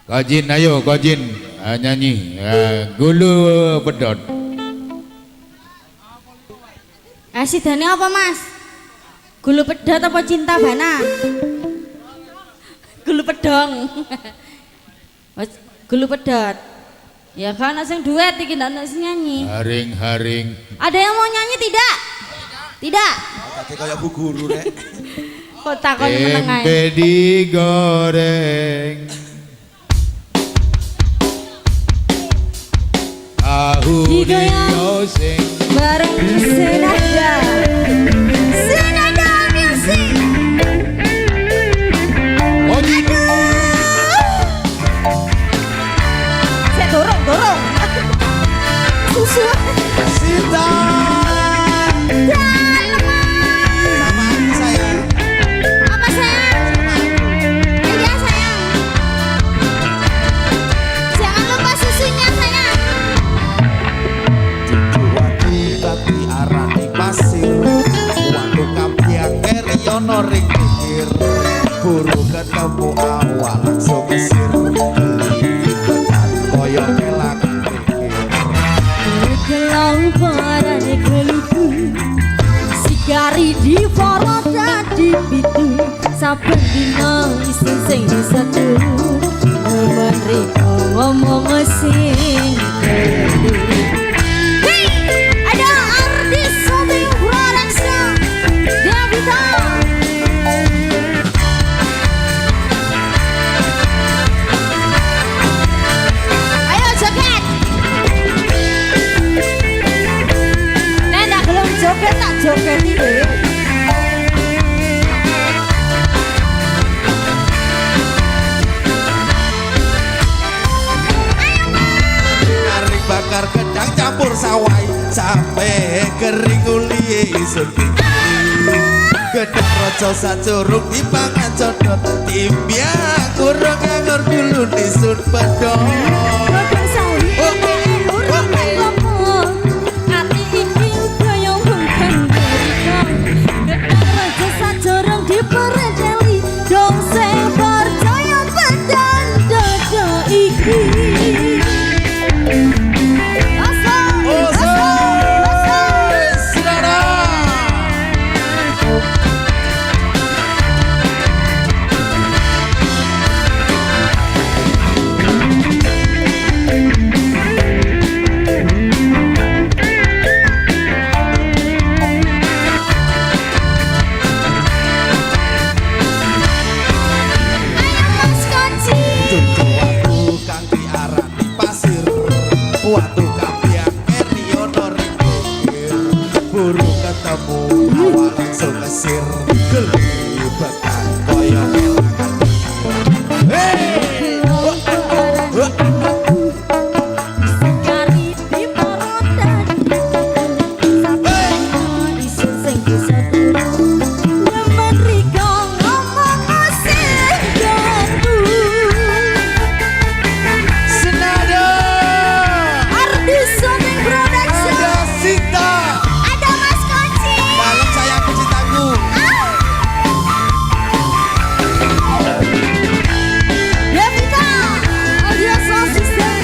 Kajin ayo Kajin nyanyi Gulu Pedot. Sidane apa Mas? Gulu pedot apa cinta bana? Gulu pedong. Gulu pedot. Ya kan sing duet iki ndak ono sing nyanyi. Haring-haring. Ada yang mau nyanyi tidak? Tidak. Tadi kayak bu guru rek. Kok takon meneng ae. Tempe digoreng. Tahu dioseng bareng senada. Senada music. Oh gitu. Saya dorong. Susu. Sita. Sama saya. Apa sayang? Iya sayang. Jangan lupa susunya sayang. Waktu tadi arah di pasir. Waktu kapiak keriono ring pikir. Buru ketemu awal langsung kesir. Benar koyo kelangan pikir. Gelang parane geluku. Sigari di forot di pitu. Saben dina isin sing disatu. Nemen riko ngomong sing kedu. Hey, ada artis Sobing Production. Devita. Ayo joget. Nek ndak gelem joget tak jogeti dhewe. Kari bakar gedang campur sawai sampai kering uli isun gedang rojo sajurung dipangan codot timbia kurang nganggur dulu isun pedot. Godhong sawi enek urung ngomong. Ati iki kaya mungkin derika. Gedang raja sajorong diperedeli. Dong sing percaya pedang dodo iki. Saudara. Mas Koci. Tutu waktu kang diarah di pasir. Waktu kapiak keriono ring pikir. Buru ketemu awal langsung kesir. Gelibetan koyo kelangan pikir. Hey! Sigari di porotan. Saben isun sing disatu. Nemen riko ngomong sing kedu. Senada Artis Sobing Production. ada Sita. Ada Mas Koci. Dalam sayang cintaku. Devita. Audio sound system.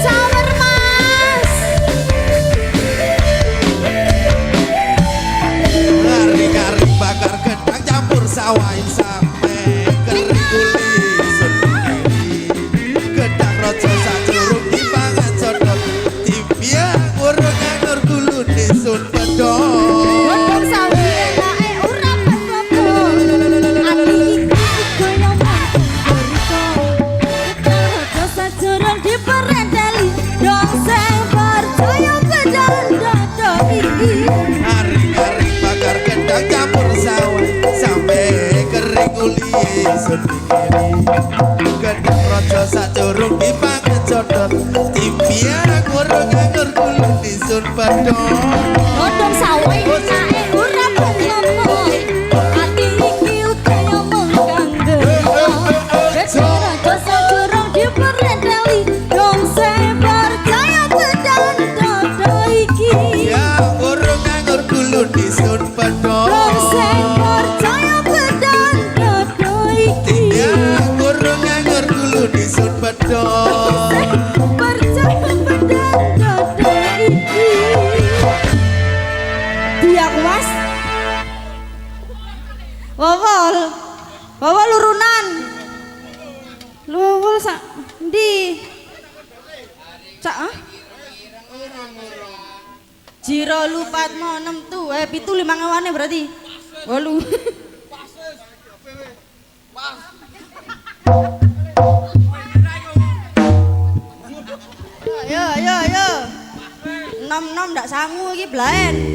Sawer Mas. Kari-kari bakar gedang campur sawai sampai kering kuli sendiri. Gedang rojo sajurung dipangan codot timbia kurang nganggur dulu isun pedot. Godhong sawi enake ora apa-apa. Ati iki kaya mangkon derika. Gedang raja sajorong diperendeli. Dong sing percaya pedang dodo iki. Kari-kari bakar gedang campur sawai sampai kering kuli sendiri. Gedang rojo sajurung dipangan codot timbia kurang nganggur dulu isun pedot. Godhong sawi enake ora apa-apa. Ati iki kaya mangkon derika. Gedang raja sajorong diperendeli. Dong sing percaya pedang dodo iki. Ya burung nganggur dulu disun pedot. Dong sing percaya pedang dodo Percaya pada dada iki. Di aku mas. Wawol. Wawol urunan. Wawol sak ndi? Cak ah? Jiro lupat mau 6 tu, pitu 5 ngawane berarti. 8. Ayo. 6 ndak sangu iki blaen.